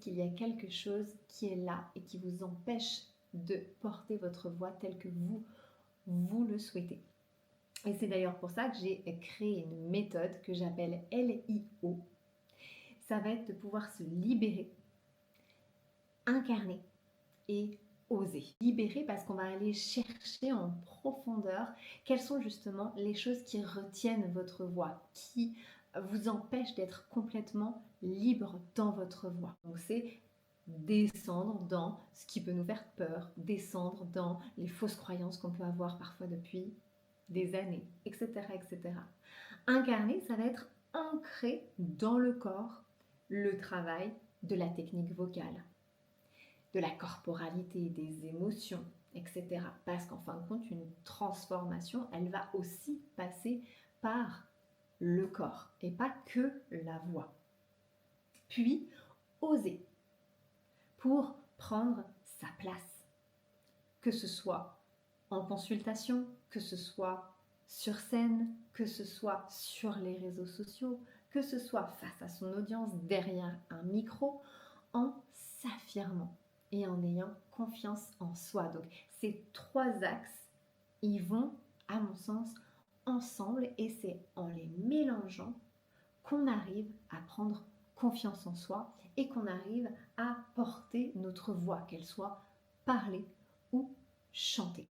qu'il y a quelque chose qui est là et qui vous empêche de porter votre voix telle que vous le souhaitez. Et c'est d'ailleurs pour ça que j'ai créé une méthode que j'appelle LIO. Ça va être de pouvoir se libérer, incarner et oser. Libérer parce qu'on va aller chercher en profondeur quelles sont justement les choses qui retiennent votre voix, qui vous empêchent d'être complètement libre dans votre voix. Donc c'est descendre dans ce qui peut nous faire peur, descendre dans les fausses croyances qu'on peut avoir parfois depuis des années, etc., etc. Incarner, ça va être ancré dans le corps le travail de la technique vocale, de la corporalité, des émotions, etc. Parce qu'en fin de compte, une transformation, elle va aussi passer par le corps et pas que la voix. Puis, oser pour prendre sa place, que ce soit en consultation, que ce soit sur scène, que ce soit sur les réseaux sociaux, que ce soit face à son audience derrière un micro, en s'affirmant et en ayant confiance en soi. Donc ces trois axes, ils vont, à mon sens, ensemble et c'est en les mélangeant qu'on arrive à prendre confiance en soi et qu'on arrive à porter notre voix, qu'elle soit parlée ou chantée.